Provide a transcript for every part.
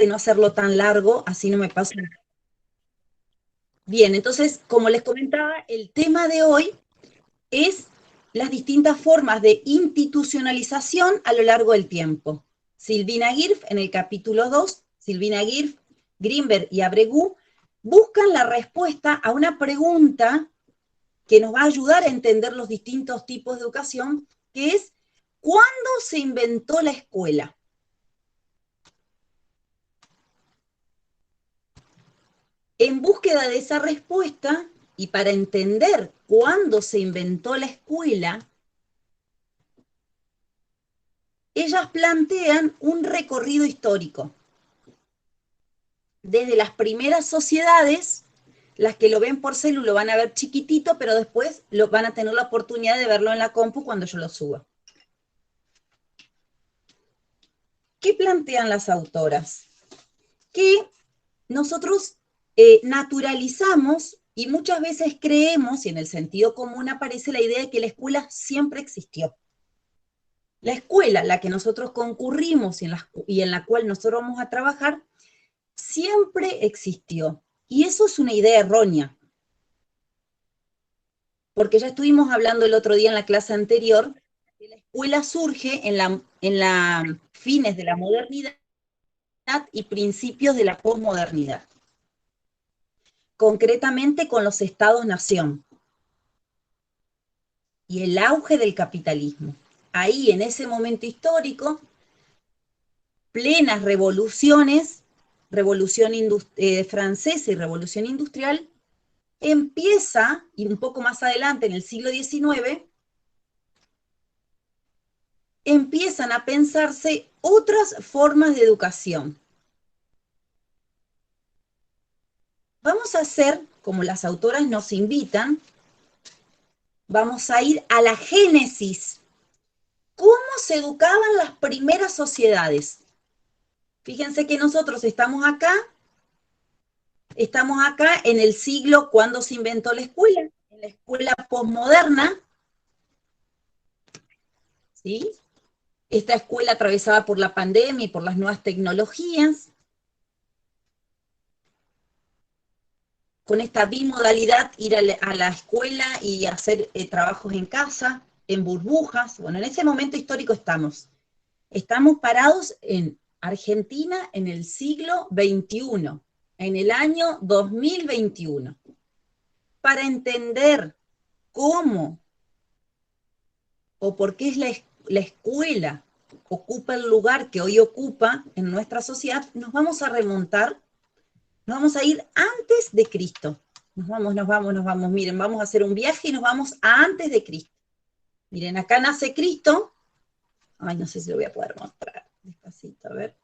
de no hacerlo tan largo, así no me paso. Bien, entonces, como les comentaba, el tema de hoy es las distintas formas de institucionalización a lo largo del tiempo. Silvina Girf, en el capítulo 2, Silvina Girf, Grinberg y Abregu buscan la respuesta a una pregunta que nos va a ayudar a entender los distintos tipos de educación, que es, ¿cuándo se inventó la escuela? En búsqueda de esa respuesta y para entender cuándo se inventó la escuela, ellas plantean un recorrido histórico. Desde las primeras sociedades, las que lo ven por celu lo van a ver chiquitito, pero después van a tener la oportunidad de verlo en la compu cuando yo lo suba. ¿Qué plantean las autoras? Que nosotros naturalizamos y muchas veces creemos, y en el sentido común aparece la idea de que la escuela siempre existió. La escuela, la que nosotros concurrimos y en la cual nosotros vamos a trabajar, siempre existió. Y eso es una idea errónea. Porque ya estuvimos hablando el otro día en la clase anterior, que la escuela surge en la fines de la modernidad y principios de la posmodernidad, concretamente con los estados-nación y el auge del capitalismo. Ahí, en ese momento histórico, plenas revoluciones, revolución francesa y revolución industrial, empieza, y un poco más adelante, en el siglo XIX, empiezan a pensarse otras formas de educación. Vamos a hacer, como las autoras nos invitan, vamos a ir a la génesis. ¿Cómo se educaban las primeras sociedades? Fíjense que nosotros estamos acá en el siglo cuando se inventó la escuela, en la escuela posmoderna, ¿sí? Esta escuela atravesada por la pandemia y por las nuevas tecnologías, con esta bimodalidad, ir a la escuela y hacer trabajos en casa, en burbujas. Bueno, en ese momento histórico estamos. Estamos parados en Argentina en el siglo XXI, en el año 2021. Para entender cómo o por qué es la escuela ocupa el lugar que hoy ocupa en nuestra sociedad, nos vamos a remontar, nos vamos a ir antes de Cristo. Nos vamos, miren, vamos a hacer un viaje y nos vamos a antes de Cristo. Miren, acá nace Cristo. Ay, no sé si lo voy a poder mostrar despacito, a ver.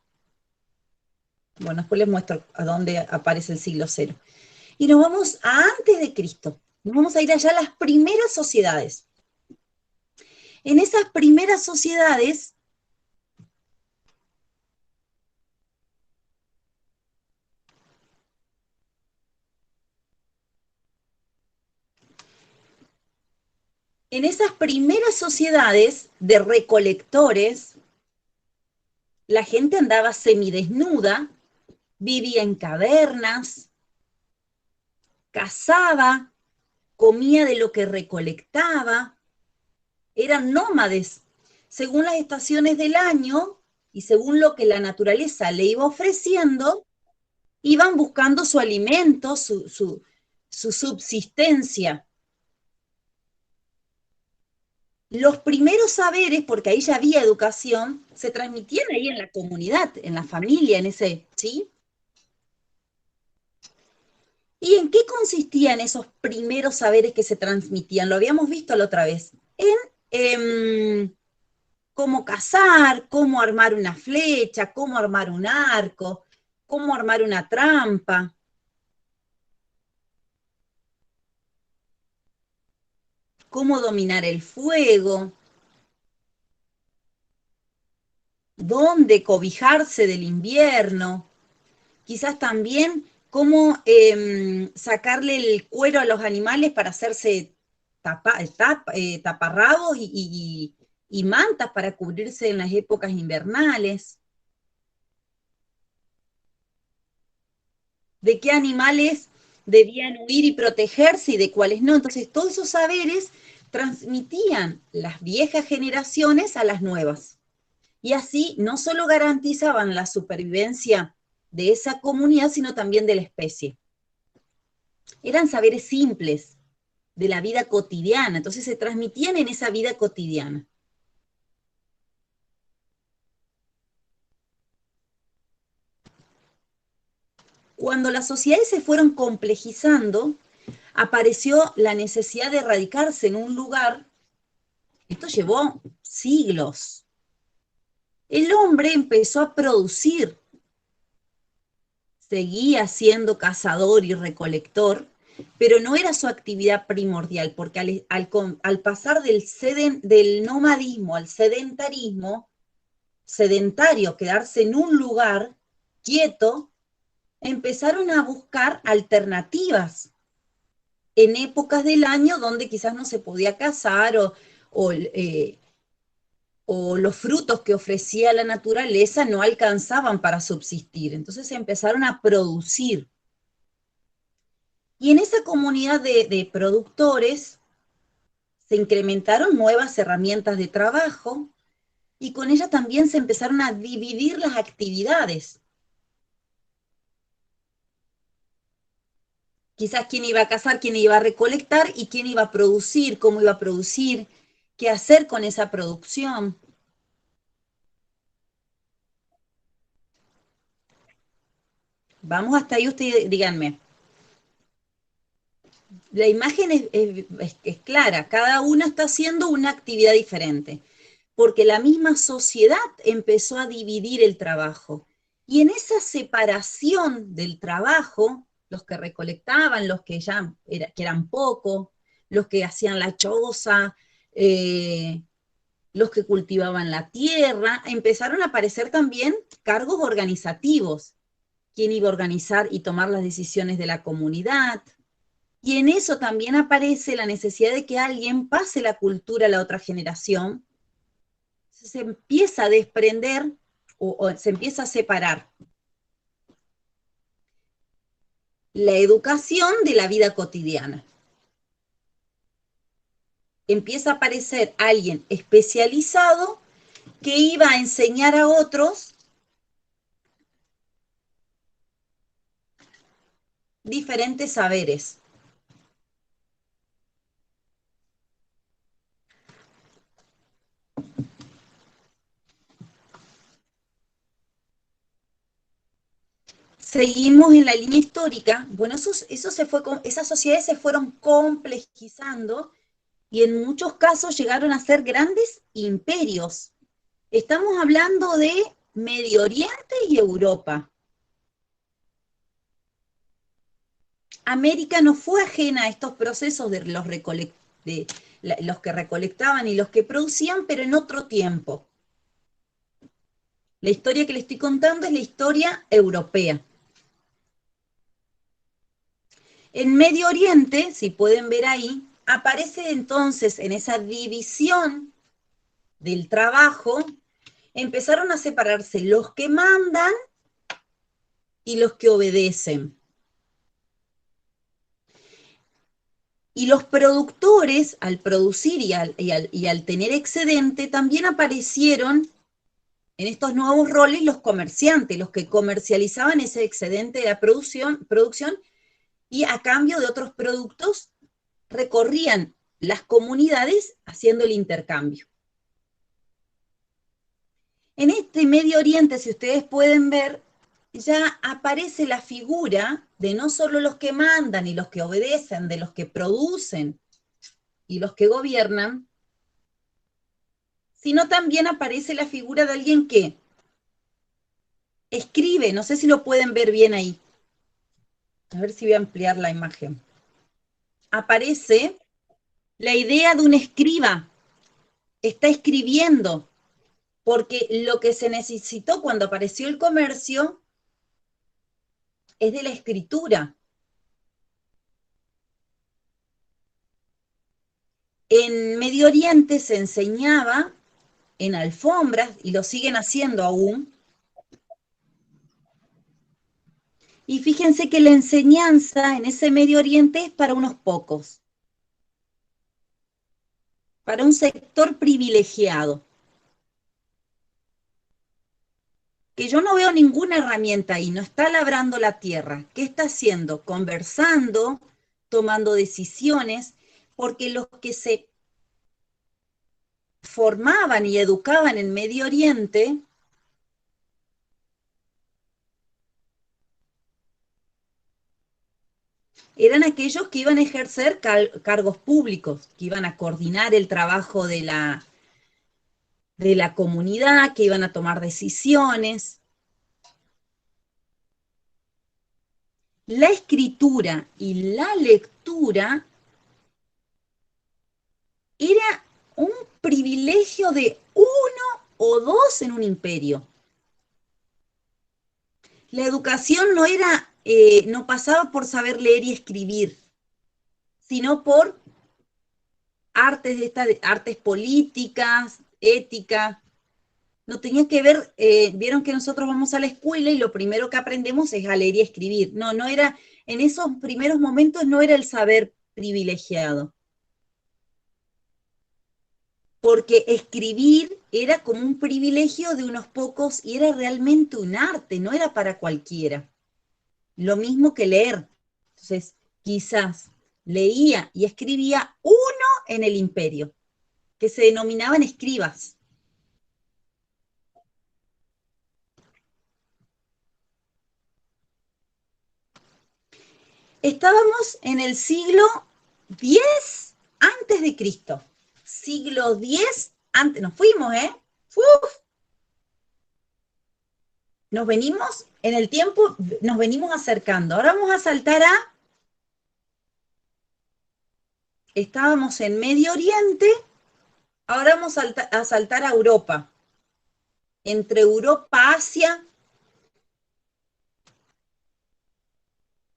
Bueno, después les muestro a dónde aparece el siglo cero. Y nos vamos a antes de Cristo. Nos vamos a ir allá a las primeras sociedades. En esas primeras sociedades, de recolectores, la gente andaba semidesnuda, vivía en cavernas, cazaba, comía de lo que recolectaba, eran nómades. Según las estaciones del año y según lo que la naturaleza le iba ofreciendo, iban buscando su alimento, su subsistencia. Los primeros saberes, porque ahí ya había educación, se transmitían ahí en la comunidad, en la familia, en ese, ¿sí? ¿Y en qué consistían esos primeros saberes que se transmitían? Lo habíamos visto la otra vez. En cómo cazar, cómo armar una flecha, cómo armar un arco, cómo armar una trampa, cómo dominar el fuego, dónde cobijarse del invierno, quizás también cómo sacarle el cuero a los animales para hacerse taparrabos y mantas para cubrirse en las épocas invernales. de qué animales debían huir y protegerse y de cuáles no. Entonces, todos esos saberes transmitían las viejas generaciones a las nuevas. Y así no solo garantizaban la supervivencia de esa comunidad, sino también de la especie. Eran saberes simples de la vida cotidiana, entonces se transmitían en esa vida cotidiana. Cuando las sociedades se fueron complejizando, apareció la necesidad de radicarse en un lugar. Esto llevó siglos. El hombre empezó a producir, seguía siendo cazador y recolector, pero no era su actividad primordial, porque al pasar del nomadismo al sedentario, quedarse en un lugar quieto, empezaron a buscar alternativas en épocas del año donde quizás no se podía cazar o los frutos que ofrecía la naturaleza no alcanzaban para subsistir. Entonces empezaron a producir. Y en esa comunidad de productores se incrementaron nuevas herramientas de trabajo y con ellas también se empezaron a dividir las actividades. Quizás quién iba a cazar, quién iba a recolectar y quién iba a producir, cómo iba a producir, qué hacer con esa producción. Vamos hasta ahí, ustedes díganme. La imagen es clara, cada uno está haciendo una actividad diferente, porque la misma sociedad empezó a dividir el trabajo. Y en esa separación del trabajo, los que recolectaban, los que ya que eran pocos, los que hacían la choza, los que cultivaban la tierra, empezaron a aparecer también cargos organizativos. ¿Quién iba a organizar y tomar las decisiones de la comunidad? Y en eso también aparece la necesidad de que alguien pase la cultura a la otra generación. Se empieza a desprender o se empieza a separar la educación de la vida cotidiana. Empieza a aparecer alguien especializado que iba a enseñar a otros diferentes saberes. Seguimos en la línea histórica. Bueno, esas sociedades se fueron complejizando y en muchos casos llegaron a ser grandes imperios. Estamos hablando de Medio Oriente y Europa. América no fue ajena a estos procesos de los que recolectaban y los que producían, pero en otro tiempo. La historia que les estoy contando es la historia europea. En Medio Oriente, si pueden ver ahí, aparece entonces en esa división del trabajo, empezaron a separarse los que mandan y los que obedecen. Y los productores, al producir y al tener excedente, también aparecieron en estos nuevos roles los comerciantes, los que comercializaban ese excedente de la producción y a cambio de otros productos recorrían las comunidades haciendo el intercambio. En este Medio Oriente, si ustedes pueden ver, ya aparece la figura de no solo los que mandan y los que obedecen, de los que producen y los que gobiernan, sino también aparece la figura de alguien que escribe, no sé si lo pueden ver bien ahí, a ver si voy a ampliar la imagen. Aparece la idea de un escriba, está escribiendo, porque lo que se necesitó cuando apareció el comercio es de la escritura. En Medio Oriente se enseñaba en alfombras, y lo siguen haciendo aún, Y fíjense que la enseñanza en ese Medio Oriente es para unos pocos, para un sector privilegiado. Que yo no veo ninguna herramienta ahí, no está labrando la tierra. ¿Qué está haciendo? Conversando, tomando decisiones, porque los que se formaban y educaban en Medio Oriente eran aquellos que iban a ejercer cargos públicos, que iban a coordinar el trabajo de la comunidad, que iban a tomar decisiones. La escritura y la lectura era un privilegio de uno o dos en un imperio. La educación no era, no pasaba por saber leer y escribir, sino por artes políticas, ética. No tenía que ver, vieron que nosotros vamos a la escuela y lo primero que aprendemos es a leer y escribir. No, no era, en esos primeros momentos no era el saber privilegiado. Porque escribir era como un privilegio de unos pocos y era realmente un arte, no era para cualquiera. Lo mismo que leer. Entonces, quizás leía y escribía uno en el imperio, que se denominaban escribas. Estábamos en el siglo X antes de Cristo. Siglo X antes, nos fuimos, ¿eh? Uf, nos venimos en el tiempo, nos venimos acercando. Ahora vamos a saltar a, estábamos en Medio Oriente, ahora vamos a saltar a Europa. Entre Europa, Asia,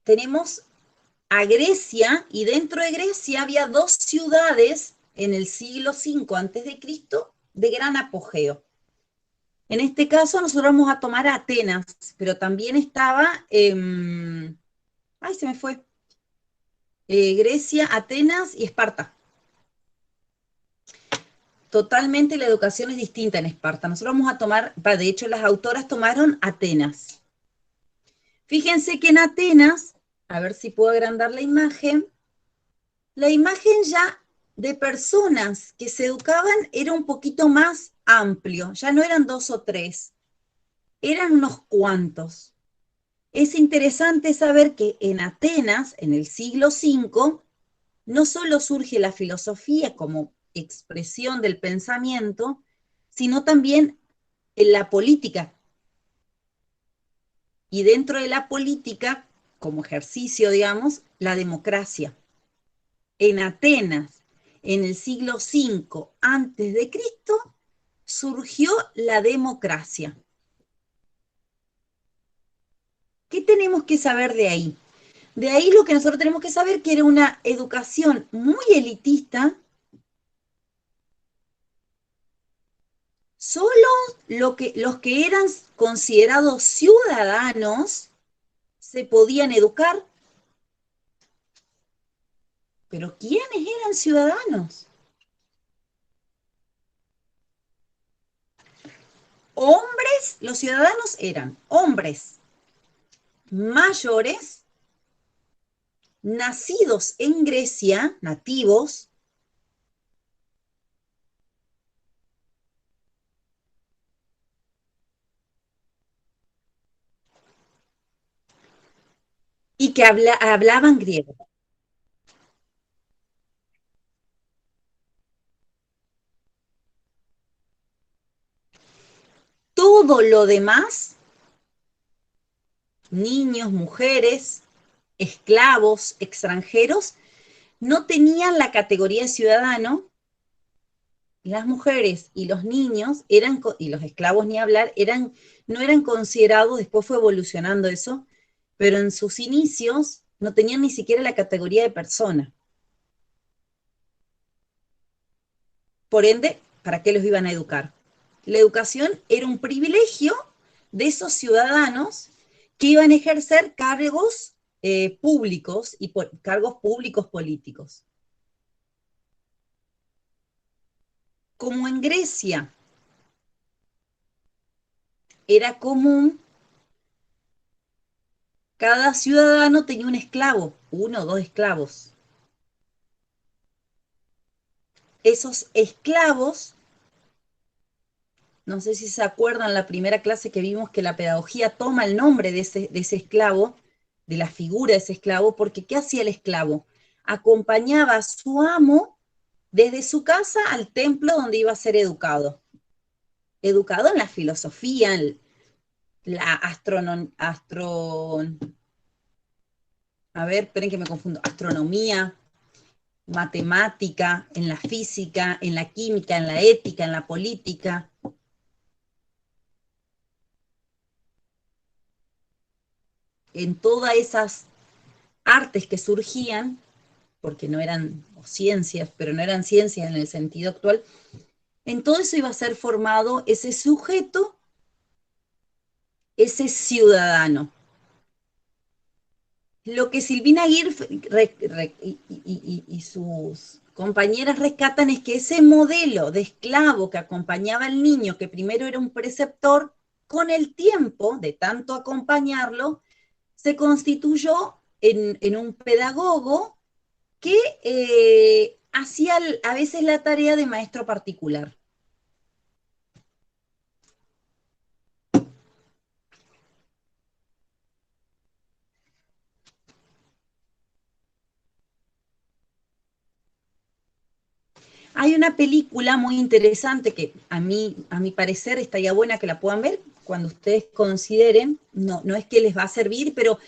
tenemos a Grecia, y dentro de Grecia había dos ciudades en el siglo V antes de Cristo de gran apogeo. En este caso nosotros vamos a tomar a Atenas, pero también estaba, ay, se me fue, Grecia, Atenas y Esparta. Totalmente la educación es distinta en Esparta. Nosotros vamos a tomar, de hecho las autoras tomaron Atenas. Fíjense que en Atenas, a ver si puedo agrandar la imagen ya de personas que se educaban era un poquito más amplio, ya no eran dos o tres, eran unos cuantos. Es interesante saber que en Atenas, en el siglo V, no solo surge la filosofía como expresión del pensamiento, sino también en la política. Y dentro de la política, como ejercicio, digamos, la democracia. En Atenas, en el siglo V antes de Cristo, surgió la democracia. ¿Qué tenemos que saber de ahí? De ahí lo que nosotros tenemos que saber que era una educación muy elitista. Solo los que eran considerados ciudadanos se podían educar. Pero ¿quiénes eran ciudadanos? Hombres, los ciudadanos eran hombres mayores, nacidos en Grecia, nativos, y que hablaban griego. Todo lo demás, niños, mujeres, esclavos, extranjeros, no tenían la categoría de ciudadano. Las mujeres y los niños eran, y los esclavos ni hablar, no eran considerados, después fue evolucionando eso, pero en sus inicios no tenían ni siquiera la categoría de persona. Por ende, ¿para qué los iban a educar? La educación era un privilegio de esos ciudadanos que iban a ejercer cargos públicos y cargos públicos políticos. Como en Grecia era común, cada ciudadano tenía un esclavo, 1 o 2 esclavos. Esos esclavos, no sé si se acuerdan la primera clase que vimos que la pedagogía toma el nombre de ese esclavo, de la figura de ese esclavo, porque ¿qué hacía el esclavo? Acompañaba a su amo desde su casa al templo donde iba a ser educado. Educado en la filosofía, en la a ver, esperen que me confundo, astronomía, matemática, en la física, en la química, en la ética, en la política. En todas esas artes que surgían, porque no eran ciencias, pero no eran ciencias en el sentido actual, en todo eso iba a ser formado ese sujeto, ese ciudadano. Lo que Silvina Aguirre y sus compañeras rescatan es que ese modelo de esclavo que acompañaba al niño, que primero era un preceptor, con el tiempo de tanto acompañarlo, se constituyó en un pedagogo que hacía a veces la tarea de maestro particular. Hay una película muy interesante que a mi parecer estaría buena que la puedan ver cuando ustedes consideren, no es que les va a servir, pero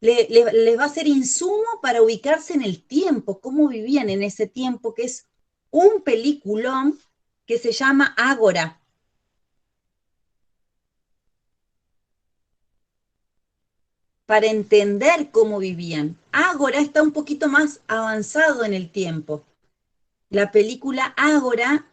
les va a ser insumo para ubicarse en el tiempo, cómo vivían en ese tiempo, que es un peliculón que se llama Ágora. Para entender cómo vivían. Ágora está un poquito más avanzado en el tiempo. La película Ágora,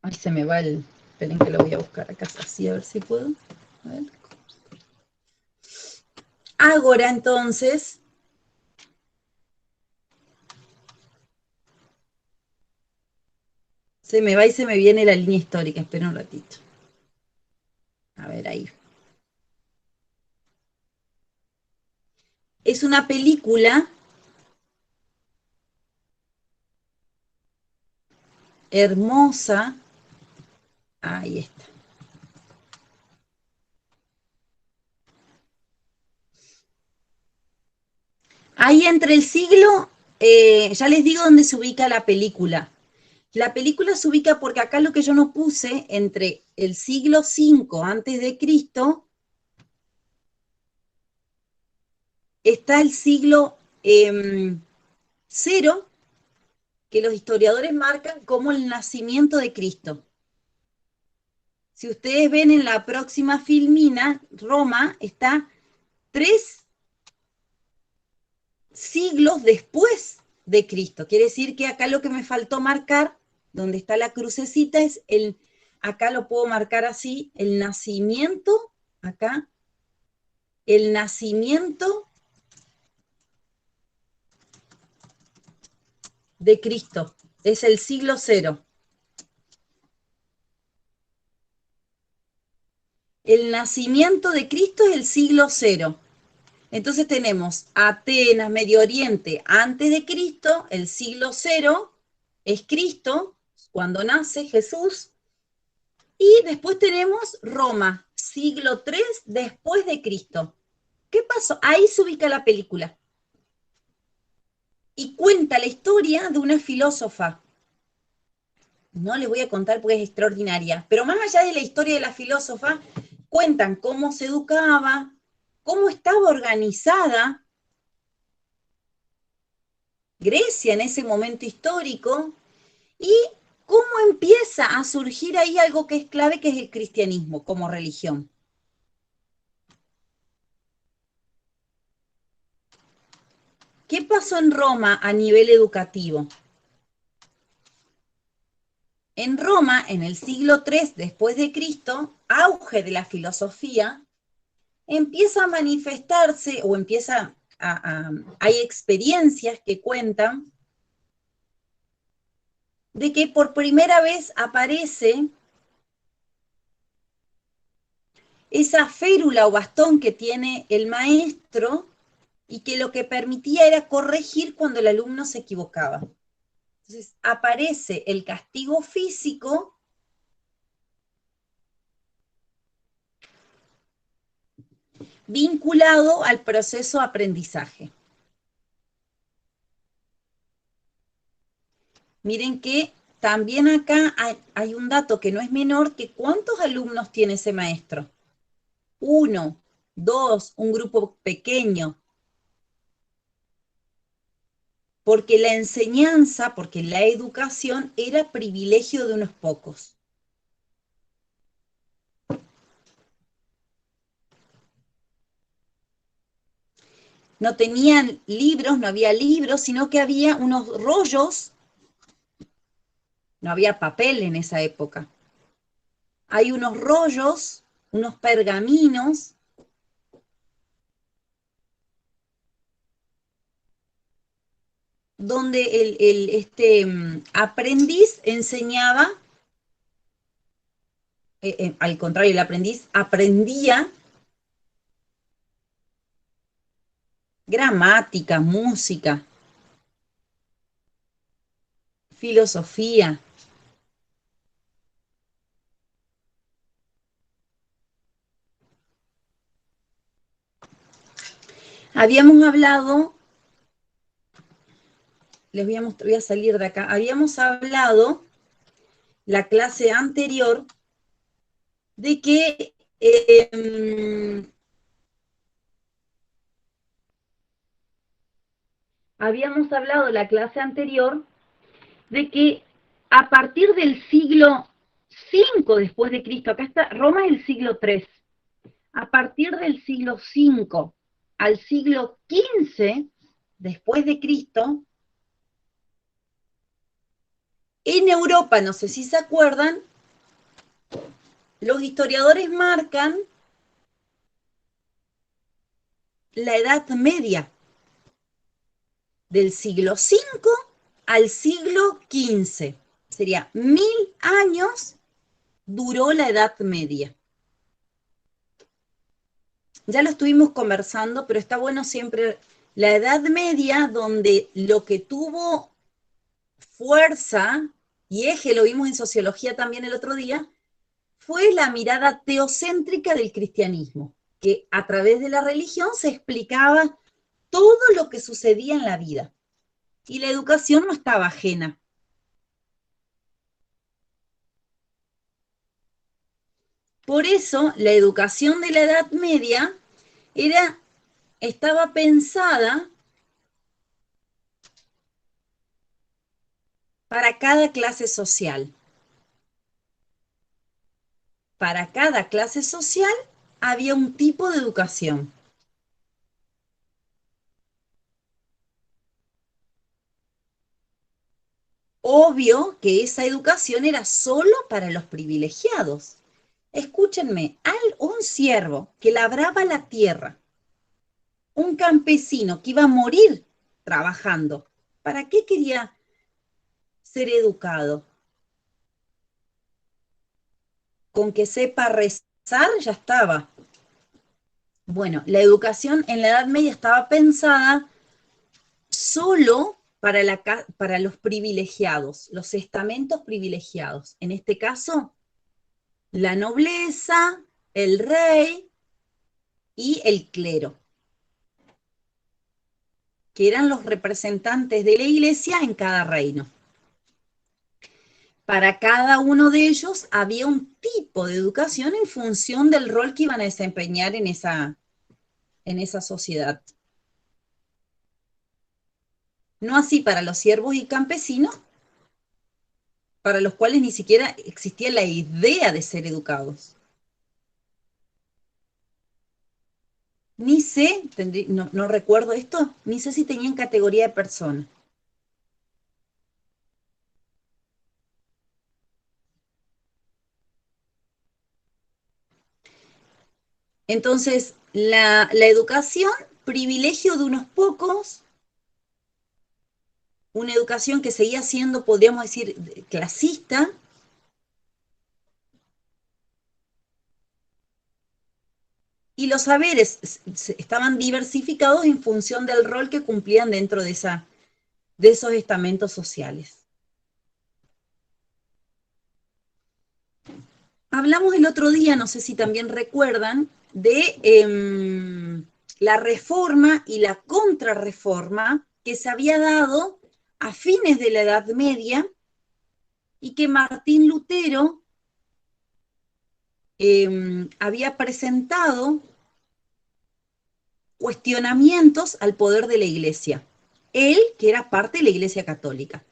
ay, se me va el, esperen que lo voy a buscar acá, así a ver si puedo. A ver. Ágora, entonces, se me va y se me viene la línea histórica, espera un ratito. A ver, ahí. Es una película hermosa. Ahí está. Ahí entre el siglo, ya les digo dónde se ubica la película. La película se ubica porque acá lo que yo no puse, entre el siglo V antes de Cristo, está el siglo 0, que los historiadores marcan como el nacimiento de Cristo. Si ustedes ven en la próxima filmina, Roma está 3 siglos después de Cristo. Quiere decir que acá lo que me faltó marcar, donde está la crucecita, es acá lo puedo marcar así, el nacimiento, acá, el nacimiento de Cristo. Es el siglo 0. El nacimiento de Cristo es el siglo 0. Entonces tenemos Atenas, Medio Oriente, antes de Cristo, el siglo 0 es Cristo, cuando nace Jesús, y después tenemos Roma, siglo 3 después de Cristo. ¿Qué pasó? Ahí se ubica la película. Y cuenta la historia de una filósofa. No les voy a contar porque es extraordinaria, pero más allá de la historia de la filósofa, cuentan cómo se educaba, cómo estaba organizada Grecia en ese momento histórico y cómo empieza a surgir ahí algo que es clave, que es el cristianismo como religión. ¿Qué ¿Qué pasó en Roma a nivel educativo? En Roma, en el siglo III después de Cristo, auge de la filosofía, empieza a manifestarse o hay experiencias que cuentan de que por primera vez aparece esa férula o bastón que tiene el maestro y que lo que permitía era corregir cuando el alumno se equivocaba. Entonces aparece el castigo físico vinculado al proceso de aprendizaje. Miren que también acá hay un dato que no es menor, que ¿cuántos alumnos tiene ese maestro? 1, 2, un grupo pequeño. Porque la enseñanza, porque la educación era privilegio de unos pocos. No tenían libros, no había libros, sino que había unos rollos, no había papel en esa época. Hay unos rollos, unos pergaminos, donde el aprendiz enseñaba, al contrario, el aprendiz aprendía gramática, música, filosofía. Habíamos hablado, voy a salir de acá, habíamos hablado la clase anterior de que habíamos hablado la clase anterior de que a partir del siglo V después de Cristo, acá está, Roma es el siglo III, a partir del siglo V al siglo XV después de Cristo, en Europa, no sé si se acuerdan, los historiadores marcan la Edad Media, del siglo V al siglo XV. Sería 1000 años duró la Edad Media. Ya lo estuvimos conversando, pero está bueno siempre la Edad Media, donde lo que tuvo fuerza y eje, lo vimos en sociología también el otro día, fue la mirada teocéntrica del cristianismo, que a través de la religión se explicaba todo lo que sucedía en la vida. Y la educación no estaba ajena. Por eso, la educación de la Edad Media estaba pensada para cada clase social. Para cada clase social había un tipo de educación. Obvio que esa educación era solo para los privilegiados. Escúchenme, un siervo que labraba la tierra, un campesino que iba a morir trabajando, ¿para qué quería ser educado? Con que sepa rezar ya estaba. Bueno, la educación en la Edad Media estaba pensada solo para los privilegiados, los estamentos privilegiados. En este caso, la nobleza, el rey y el clero, que eran los representantes de la iglesia en cada reino. Para cada uno de ellos había un tipo de educación en función del rol que iban a desempeñar en esa sociedad. No así para los siervos y campesinos, para los cuales ni siquiera existía la idea de ser educados. Ni sé, no recuerdo esto, ni sé si tenían categoría de persona. Entonces, la educación, privilegio de unos pocos, una educación que seguía siendo, podríamos decir, clasista, y los saberes estaban diversificados en función del rol que cumplían dentro de esos estamentos sociales. Hablamos el otro día, no sé si también recuerdan, de la reforma y la contrarreforma que se había dado a fines de la Edad Media y que Martín Lutero había presentado cuestionamientos al poder de la Iglesia. Él, que era parte de la Iglesia Católica.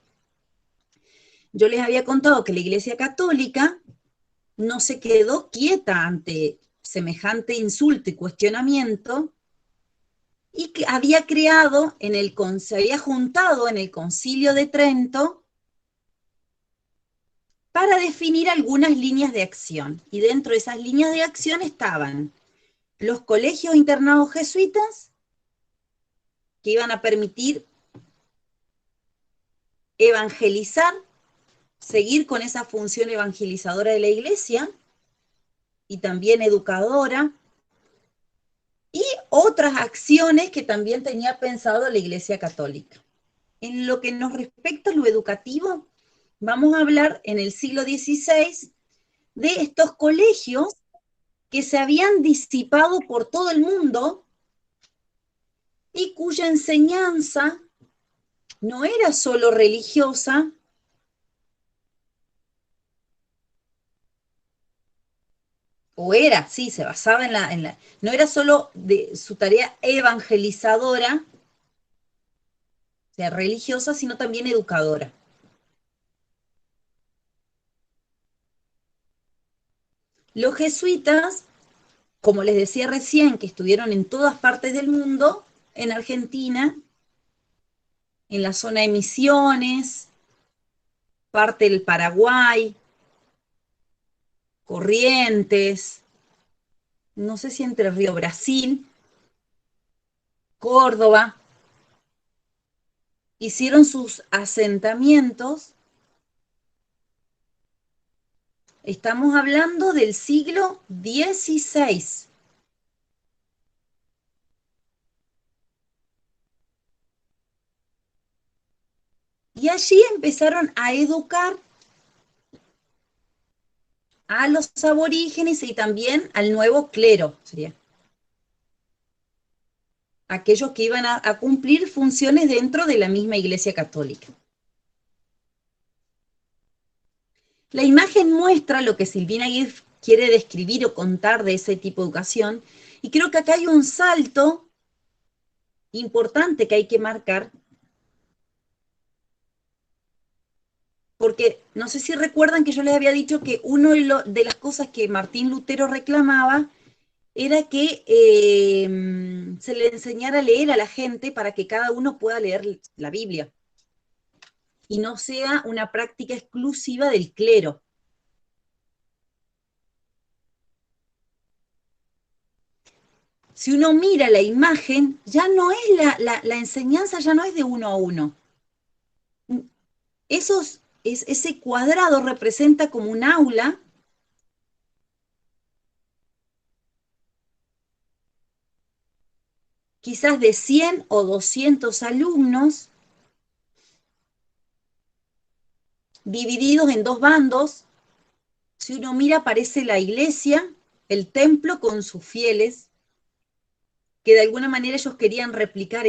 Yo les había contado que la Iglesia Católica no se quedó quieta ante semejante insulto y cuestionamiento, y que había creado, se había juntado en el Concilio de Trento para definir algunas líneas de acción. Y dentro de esas líneas de acción estaban los colegios internados jesuitas, que iban a permitir evangelizar, seguir con esa función evangelizadora de la Iglesia y también educadora, y otras acciones que también tenía pensado la Iglesia Católica. En lo que nos respecta a lo educativo, vamos a hablar en el siglo XVI de estos colegios que se habían disipado por todo el mundo y cuya enseñanza no era solo religiosa, o era, sí, se basaba no era solo de su tarea evangelizadora, o sea, religiosa, sino también educadora. Los jesuitas, como les decía recién, que estuvieron en todas partes del mundo, en Argentina, en la zona de Misiones, parte del Paraguay, Corrientes, no sé si Entre Río, Brasil, Córdoba, hicieron sus asentamientos. Estamos hablando del siglo XVI. Y allí empezaron a educar a los aborígenes y también al nuevo clero, sería. Aquellos que iban a cumplir funciones dentro de la misma Iglesia Católica. La imagen muestra lo que Silvina Aguirre quiere describir o contar de ese tipo de educación, y creo que acá hay un salto importante que hay que marcar, porque no sé si recuerdan que yo les había dicho que una de las cosas que Martín Lutero reclamaba era que se le enseñara a leer a la gente para que cada uno pueda leer la Biblia y no sea una práctica exclusiva del clero. Si uno mira la imagen, ya no es la enseñanza, ya no es de uno a uno. Ese cuadrado representa como un aula quizás de 100 o 200 alumnos divididos en dos bandos. Si uno mira, aparece la iglesia, el templo con sus fieles, que de alguna manera ellos querían replicar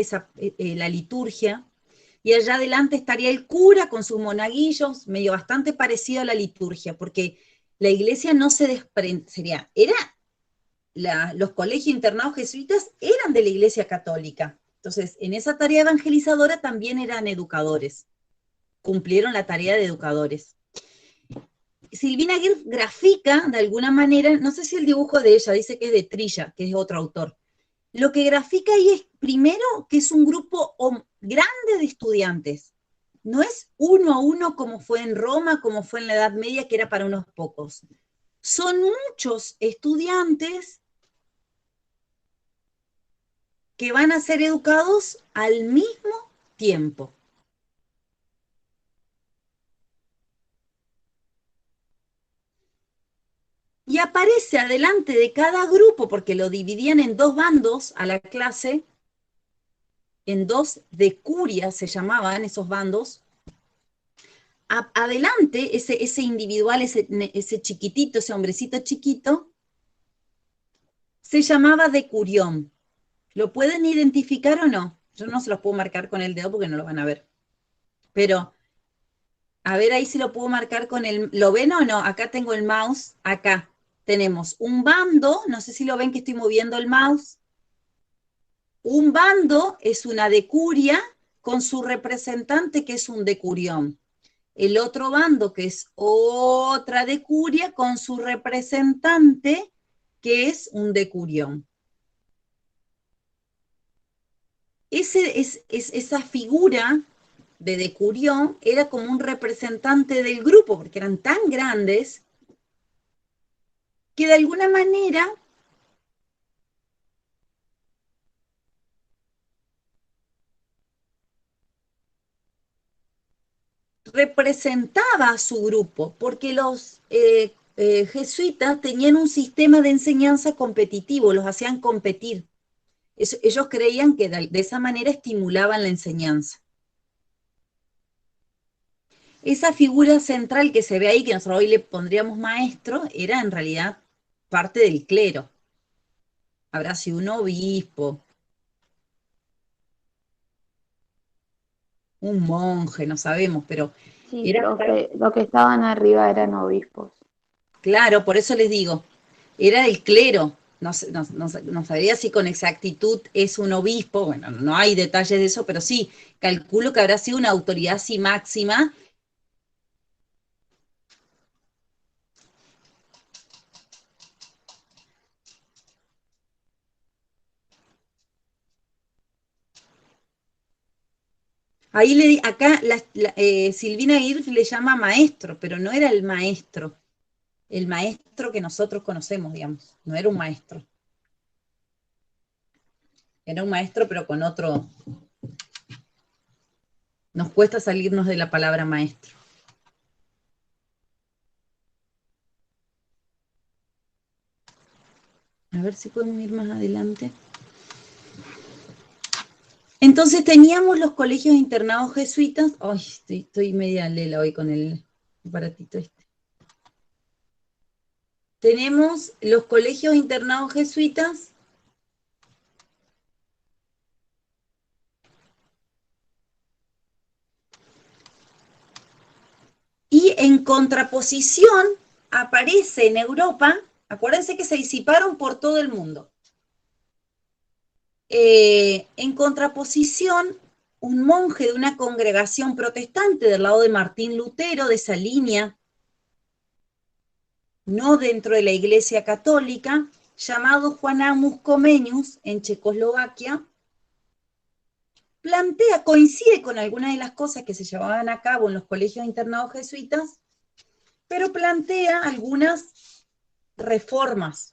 la liturgia, y allá adelante estaría el cura con sus monaguillos, medio bastante parecido a la liturgia, porque la iglesia no se desprende, los colegios internados jesuitas eran de la iglesia católica. Entonces, en esa tarea evangelizadora también eran educadores, cumplieron la tarea de educadores. Silvina Aguirre grafica de alguna manera, no sé si el dibujo de ella, dice que es de Trilla, que es otro autor, Lo que grafica ahí es, primero, que es un grupo grande de estudiantes. No es uno a uno como fue en Roma, como fue en la Edad Media, que era para unos pocos. Son muchos estudiantes que van a ser educados al mismo tiempo. Y aparece adelante de cada grupo, porque lo dividían en dos bandos a la clase, en dos decurias se llamaban esos bandos. Adelante, ese individual, ese chiquitito, ese hombrecito chiquito, se llamaba decurión. ¿Lo pueden identificar o no? Yo no se los puedo marcar con el dedo porque no lo van a ver. Pero, a ver ahí si lo puedo marcar con el... ¿Lo ven o no? Acá tengo el mouse, acá. Tenemos un bando, no sé si lo ven que estoy moviendo el mouse. Un bando es una decuria con su representante que es un decurión. El otro bando que es otra decuria con su representante que es un decurión. Esa figura de decurión era como un representante del grupo, porque eran tan grandes que de alguna manera representaba a su grupo, porque los jesuitas tenían un sistema de enseñanza competitivo, los hacían competir. Ellos creían que de esa manera estimulaban la enseñanza. Esa figura central que se ve ahí, que nosotros hoy le pondríamos maestro, era en realidad parte del clero. Habrá sido un obispo, un monje, no sabemos, pero Sí, era, los que estaban arriba eran obispos. claro, por eso les digo, era el clero. No, no sabría si con exactitud es un obispo, bueno, no hay detalles de eso, pero sí, calculo que habrá sido una autoridad así máxima. Ahí acá Silvina Irf le llama maestro, pero no era el maestro que nosotros conocemos, digamos, no era un maestro. Era un maestro, pero con otro. Nos cuesta salirnos de la palabra maestro. A ver si podemos ir más adelante. Entonces teníamos los colegios internados jesuitas. Ay, estoy media lela hoy con el aparatito este. Tenemos los colegios internados jesuitas. Y en contraposición aparece en Europa, acuérdense que se disiparon por todo el mundo. En contraposición, un monje de una congregación protestante del lado de Martín Lutero, de esa línea, no dentro de la Iglesia Católica, llamado Juan Amos Comenius, en Checoslovaquia, plantea, coincide con algunas de las cosas que se llevaban a cabo en los colegios internados jesuitas, pero plantea algunas reformas.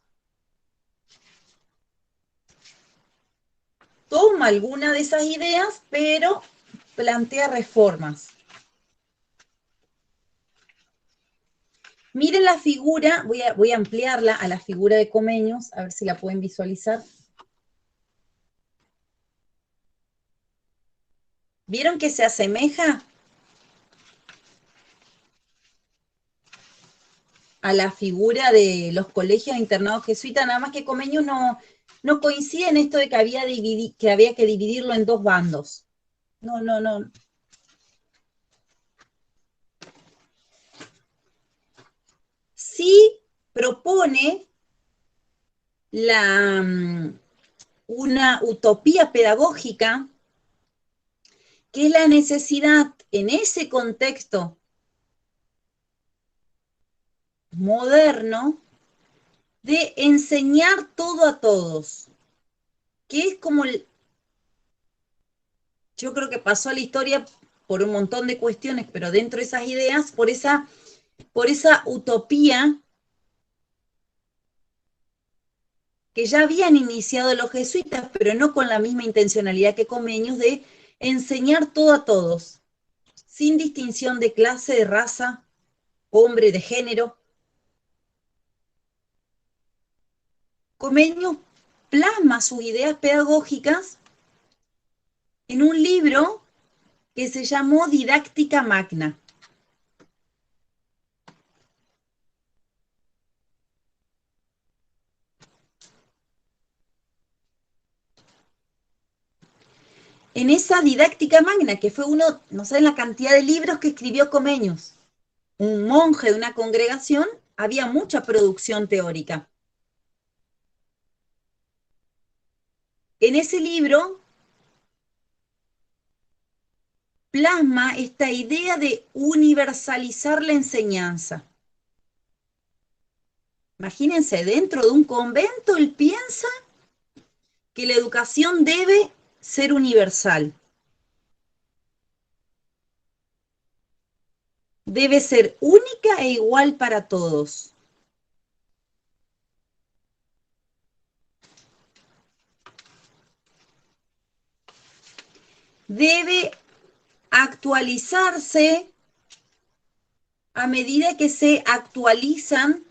Toma alguna de esas ideas, pero plantea reformas. Miren la figura, voy a ampliarla a la figura de Comenius, a ver si la pueden visualizar. ¿Vieron que se asemeja a la figura de los colegios internados jesuitas? Nada más que Comenius no coincide en esto de que había que dividirlo en dos bandos. No. Sí propone una utopía pedagógica, que es la necesidad en ese contexto moderno de enseñar todo a todos, que es como yo creo que pasó a la historia por un montón de cuestiones, pero dentro de esas ideas, por esa utopía que ya habían iniciado los jesuitas, pero no con la misma intencionalidad que Comenius, de enseñar todo a todos, sin distinción de clase, de raza, hombre, de género. Comenius plasma sus ideas pedagógicas en un libro que se llamó Didáctica Magna. En esa Didáctica Magna, que fue uno, no sé, la cantidad de libros que escribió Comenius, un monje de una congregación, había mucha producción teórica. En ese libro plasma esta idea de universalizar la enseñanza. Imagínense, dentro de un convento, él piensa que la educación debe ser universal. Debe ser única e igual para todos. Debe actualizarse a medida que se actualizan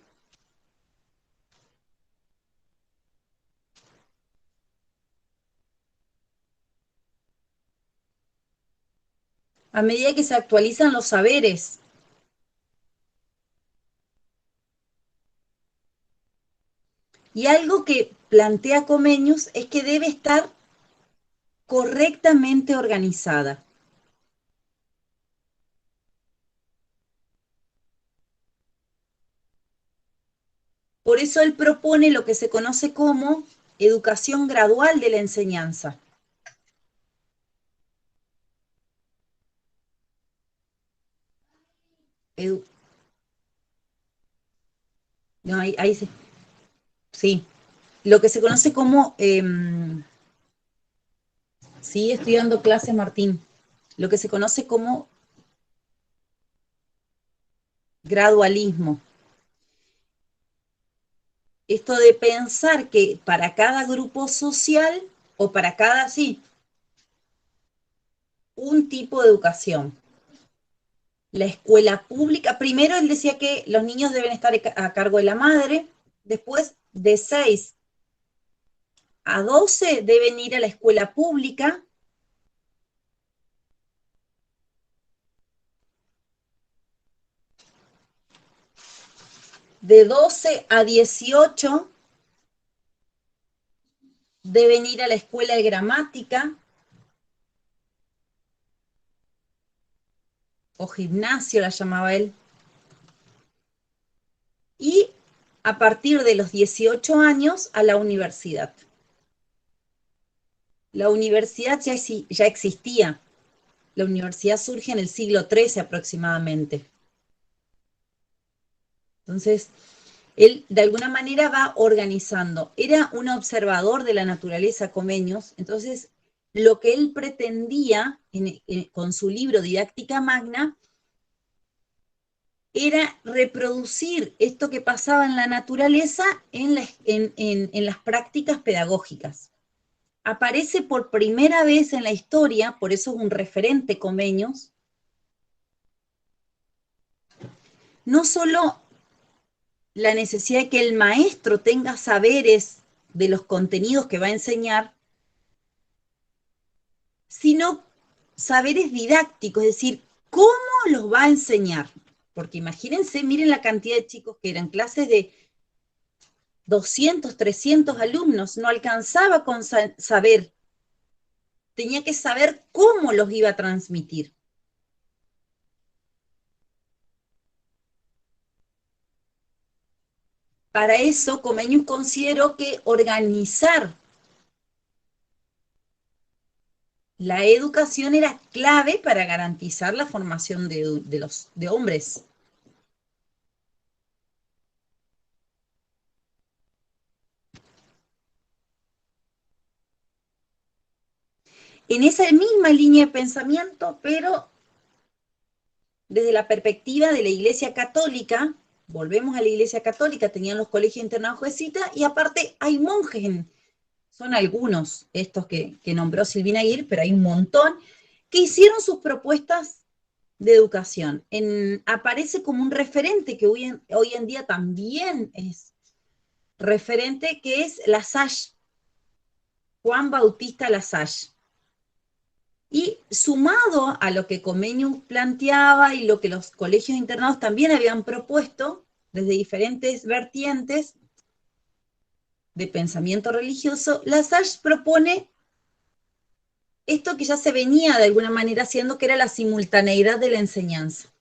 los saberes. Y algo que plantea Comenius es que debe estar correctamente organizada. Por eso él propone lo que se conoce como educación gradual de la enseñanza. No, ahí sí. Sí. Lo que se conoce como... sí, estoy dando clase, Martín. Lo que se conoce como gradualismo. Esto de pensar que para cada grupo social o para cada, sí, un tipo de educación. La escuela pública, primero él decía que los niños deben estar a cargo de la madre, después de 6 a 12 deben ir a la escuela pública, de 12 a 18 deben ir a la escuela de gramática o gimnasio, la llamaba él, y a partir de los 18 años a la universidad. La universidad ya existía. La universidad surge en el siglo XIII aproximadamente. Entonces, él de alguna manera va organizando. Era un observador de la naturaleza, Comenius, entonces lo que él pretendía con su libro Didáctica Magna era reproducir esto que pasaba en la naturaleza en las prácticas pedagógicas. Aparece por primera vez en la historia, por eso es un referente Comenius, no solo la necesidad de que el maestro tenga saberes de los contenidos que va a enseñar, sino saberes didácticos, es decir, cómo los va a enseñar. Porque imagínense, miren la cantidad de chicos que eran clases de 200, 300 alumnos, no alcanzaba con saber, tenía que saber cómo los iba a transmitir. Para eso, Comenius consideró que organizar la educación era clave para garantizar la formación de hombres. En esa misma línea de pensamiento, pero desde la perspectiva de la Iglesia Católica, volvemos a la Iglesia Católica, tenían los colegios internados jesuitas, y aparte hay monjes, son algunos estos que nombró Silvina Aguirre, pero hay un montón, que hicieron sus propuestas de educación. Aparece como un referente que hoy en día también es referente, que es Lassalle, Juan Bautista Lassalle. Y sumado a lo que Comenius planteaba y lo que los colegios internados también habían propuesto desde diferentes vertientes de pensamiento religioso, Lassalle propone esto que ya se venía de alguna manera haciendo, que era la simultaneidad de la enseñanza.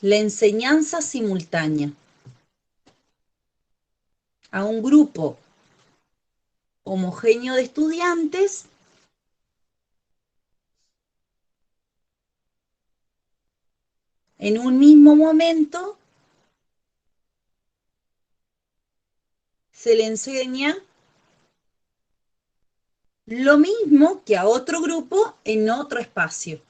La enseñanza simultánea a un grupo homogéneo de estudiantes en un mismo momento se le enseña lo mismo que a otro grupo en otro espacio.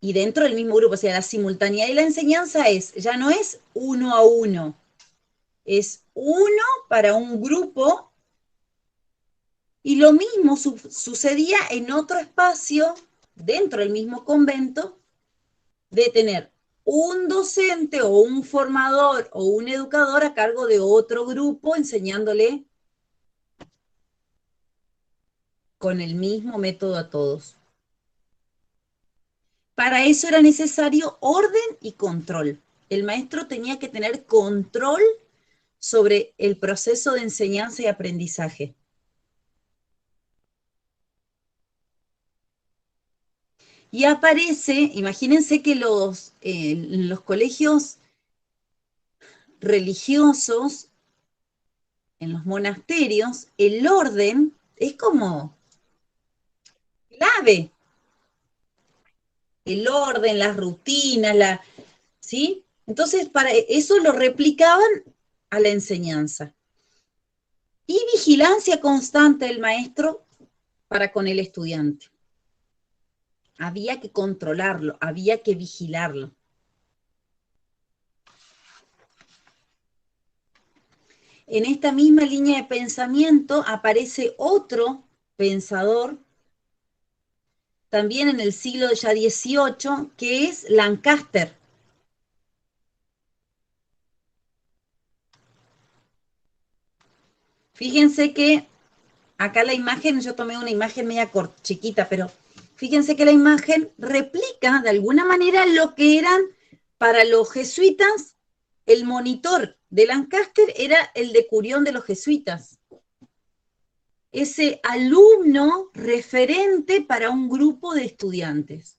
Y dentro del mismo grupo, o sea, la simultaneidad de la enseñanza ya no es uno a uno, es uno para un grupo, y lo mismo sucedía en otro espacio, dentro del mismo convento, de tener un docente o un formador o un educador a cargo de otro grupo enseñándole con el mismo método a todos. Para eso era necesario orden y control. El maestro tenía que tener control sobre el proceso de enseñanza y aprendizaje. Y aparece, imagínense que los colegios religiosos, en los monasterios, el orden es como clave. El orden, las rutinas, ¿sí? Entonces, para eso lo replicaban a la enseñanza. Y vigilancia constante del maestro para con el estudiante. Había que controlarlo, había que vigilarlo. En esta misma línea de pensamiento aparece otro pensador, también en el siglo ya XVIII, que es Lancaster. Fíjense que acá la imagen, yo tomé una imagen media chiquita, pero fíjense que la imagen replica de alguna manera lo que eran para los jesuitas. El monitor de Lancaster era el decurión de los jesuitas. Ese alumno referente para un grupo de estudiantes.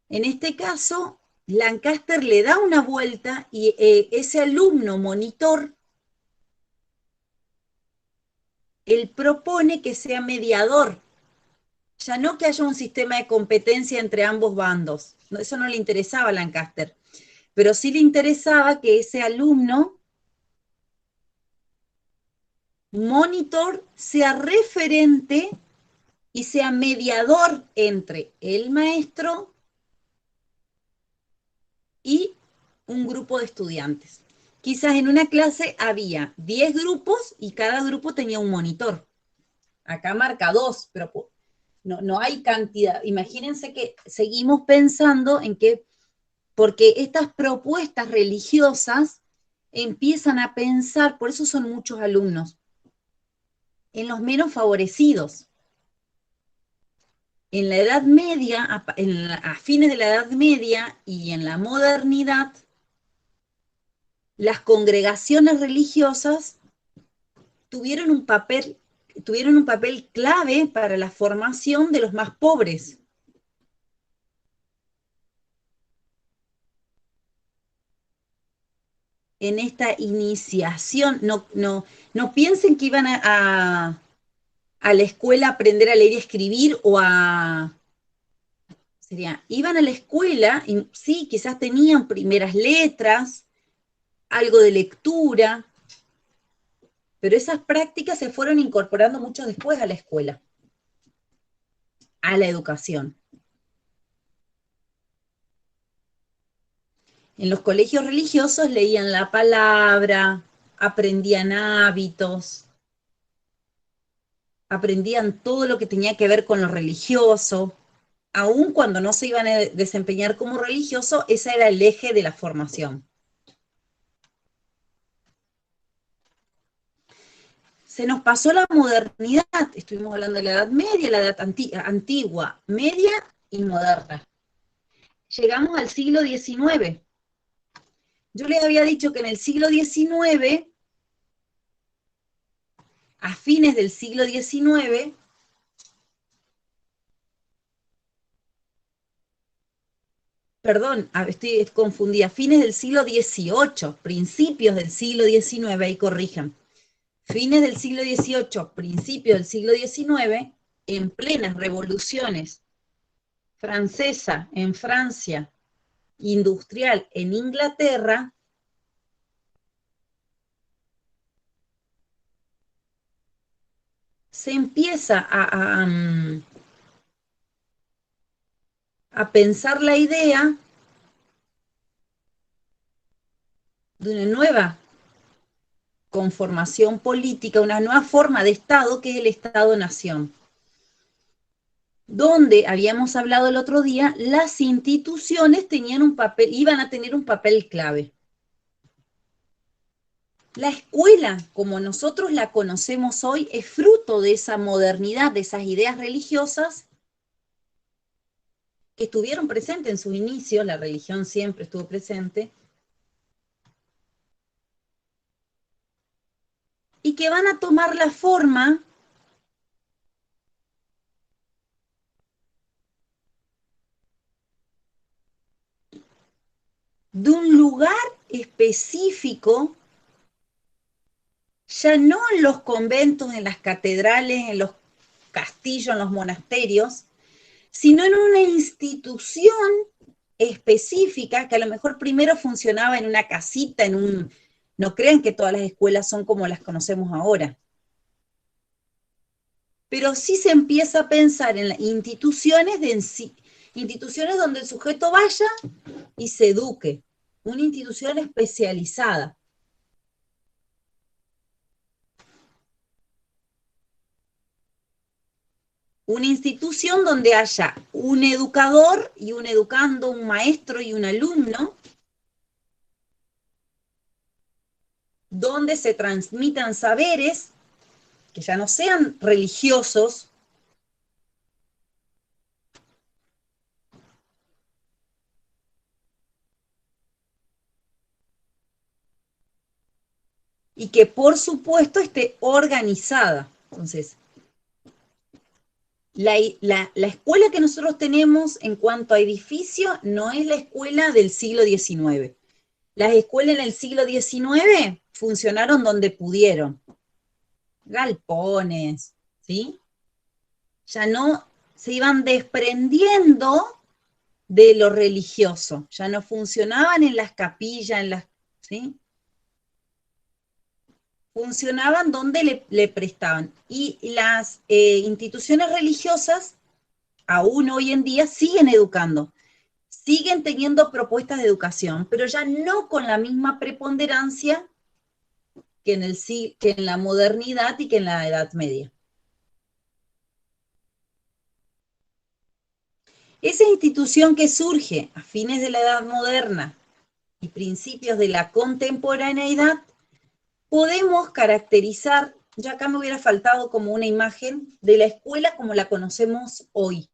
En este caso, Lancaster le da una vuelta y ese alumno monitor, él propone que sea mediador, ya no que haya un sistema de competencia entre ambos bandos. Eso no le interesaba a Lancaster, pero sí le interesaba que ese alumno monitor sea referente y sea mediador entre el maestro y un grupo de estudiantes. Quizás en una clase había 10 grupos y cada grupo tenía un monitor. Acá marca 2, pero no hay cantidad. Imagínense que seguimos pensando en que, porque estas propuestas religiosas empiezan a pensar, por eso son muchos alumnos, en los menos favorecidos. En la Edad Media, a fines de la Edad Media y en la modernidad, las congregaciones religiosas tuvieron un papel clave para la formación de los más pobres. En esta iniciación, no piensen que iban a la escuela a aprender a leer y escribir o sería, iban a la escuela y sí, quizás tenían primeras letras, algo de lectura, pero esas prácticas se fueron incorporando mucho después a la escuela, a la educación. En los colegios religiosos leían la palabra, aprendían hábitos, aprendían todo lo que tenía que ver con lo religioso. Aun cuando no se iban a desempeñar como religioso, ese era el eje de la formación. Se nos pasó la modernidad, estuvimos hablando de la Edad Media, la Edad Antigua, Media y Moderna. Llegamos al siglo XIX. Yo les había dicho que en el siglo XIX, a fines del siglo XIX, perdón, estoy confundida, fines del siglo XVIII, principios del siglo XIX, ahí corrijan, fines del siglo XVIII, principios del siglo XIX, en plenas revoluciones, francesa en Francia, industrial en Inglaterra, se empieza a pensar la idea de una nueva conformación política, una nueva forma de Estado que es el Estado-Nación, donde habíamos hablado el otro día, las instituciones tenían un papel, iban a tener un papel clave. La escuela, como nosotros la conocemos hoy, es fruto de esa modernidad, de esas ideas religiosas que estuvieron presentes en sus inicios, la religión siempre estuvo presente, y que van a tomar la forma de un lugar específico, ya no en los conventos, en las catedrales, en los castillos, en los monasterios, sino en una institución específica que a lo mejor primero funcionaba en una casita, en un... No crean que todas las escuelas son como las conocemos ahora. Pero sí se empieza a pensar en instituciones, instituciones donde el sujeto vaya y se eduque, una institución especializada. Una institución donde haya un educador y un educando, un maestro y un alumno, donde se transmitan saberes que ya no sean religiosos, y que por supuesto esté organizada. Entonces, la escuela que nosotros tenemos en cuanto a edificio no es la escuela del siglo XIX. Las escuelas en el siglo XIX funcionaron donde pudieron. Galpones, ¿sí? Ya no se iban desprendiendo de lo religioso, ya no funcionaban en las capillas, ¿sí? Funcionaban donde le prestaban. Y las instituciones religiosas, aún hoy en día, siguen educando, siguen teniendo propuestas de educación, pero ya no con la misma preponderancia que en la modernidad y que en la Edad Media. Esa institución que surge a fines de la Edad Moderna y principios de la contemporaneidad, podemos caracterizar, ya acá me hubiera faltado como una imagen de la escuela como la conocemos hoy.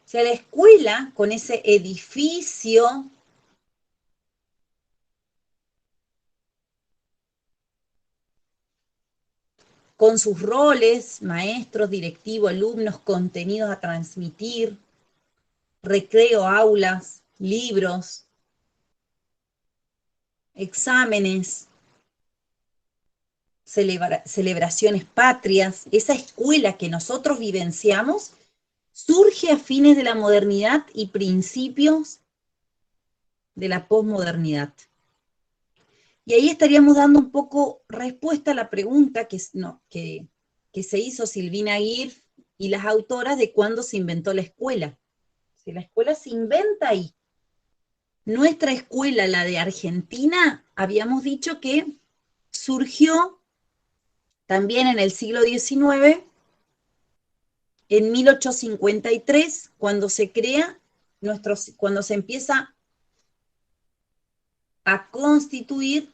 O sea, la escuela con ese edificio con sus roles, maestros, directivos, alumnos, contenidos a transmitir, recreo, aulas, libros, exámenes, celebraciones patrias, esa escuela que nosotros vivenciamos, surge a fines de la modernidad y principios de la posmodernidad. Y ahí estaríamos dando un poco respuesta a la pregunta que se hizo Silvina Aguirre y las autoras de cuándo se inventó la escuela. Si la escuela se inventa ahí. Nuestra escuela, la de Argentina, habíamos dicho que surgió también en el siglo XIX, en 1853, cuando se crea, cuando se empieza a constituir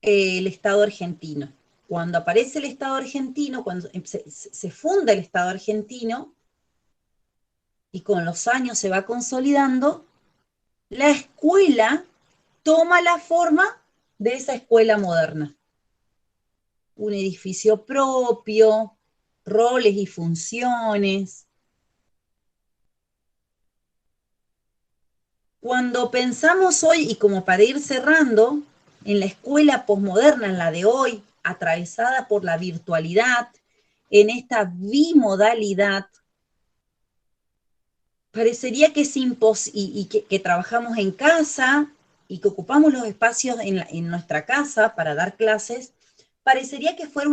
el Estado argentino. Cuando aparece el Estado argentino, cuando se funda el Estado argentino, y con los años se va consolidando, la escuela toma la forma de esa escuela moderna. Un edificio propio, roles y funciones. Cuando pensamos hoy, y como para ir cerrando, en la escuela posmoderna, en la de hoy, atravesada por la virtualidad, en esta bimodalidad, parecería que es imposible, que trabajamos en casa y que ocupamos los espacios en nuestra casa para dar clases, parecería que fuera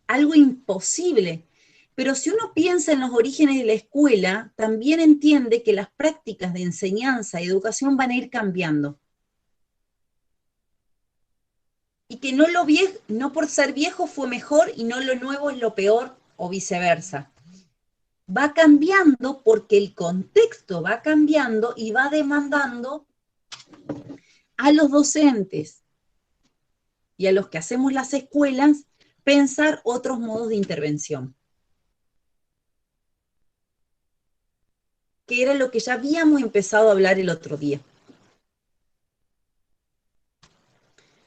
algo imposible. Pero si uno piensa en los orígenes de la escuela, también entiende que las prácticas de enseñanza y educación van a ir cambiando. Y que no por ser viejo fue mejor y no lo nuevo es lo peor o viceversa. Va cambiando porque el contexto va cambiando y va demandando a los docentes y a los que hacemos las escuelas pensar otros modos de intervención. Que era lo que ya habíamos empezado a hablar el otro día.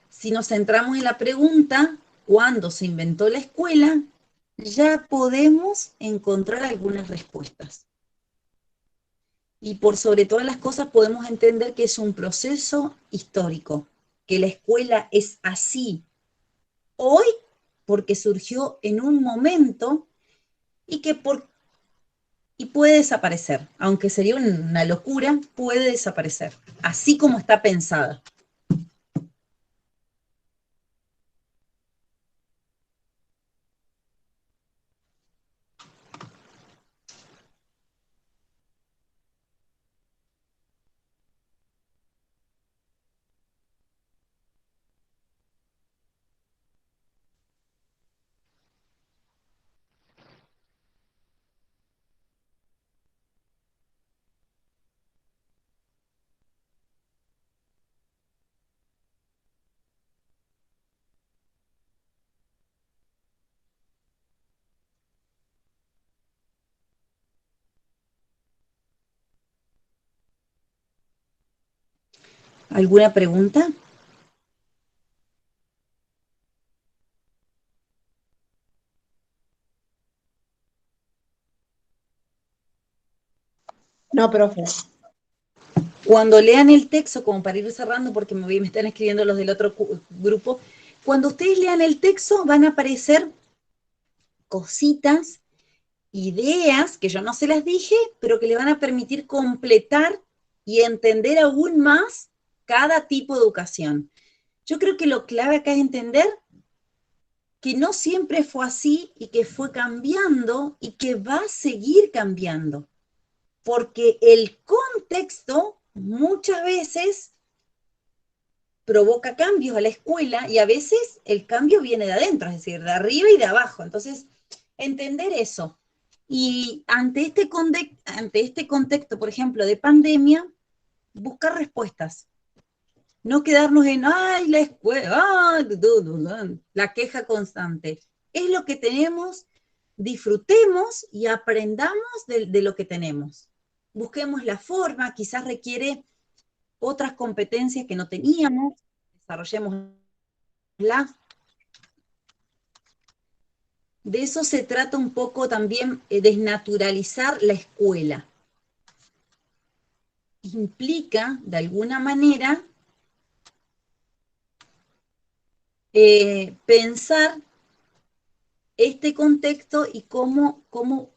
Si nos centramos en la pregunta, ¿cuándo se inventó la escuela? Ya podemos encontrar algunas respuestas. Y por sobre todas las cosas podemos entender que es un proceso histórico, que la escuela es así hoy porque surgió en un momento y y puede desaparecer, aunque sería una locura, puede desaparecer, así como está pensada. ¿Alguna pregunta? No, profe. Cuando lean el texto, como para ir cerrando, porque me están escribiendo los del otro grupo, cuando ustedes lean el texto van a aparecer cositas, ideas, que yo no se las dije, pero que le van a permitir completar y entender aún más cada tipo de educación. Yo creo que lo clave acá es entender que no siempre fue así y que fue cambiando y que va a seguir cambiando, porque el contexto muchas veces provoca cambios a la escuela y a veces el cambio viene de adentro, es decir, de arriba y de abajo. Entonces, entender eso. Y ante este contexto, por ejemplo, de pandemia, buscar respuestas. No quedarnos en, ay, la escuela, ay, la queja constante. Es lo que tenemos, disfrutemos y aprendamos de lo que tenemos. Busquemos la forma, quizás requiere otras competencias que no teníamos, desarrollémoslas. De eso se trata un poco también, desnaturalizar la escuela. Implica, de alguna manera, pensar este contexto y cómo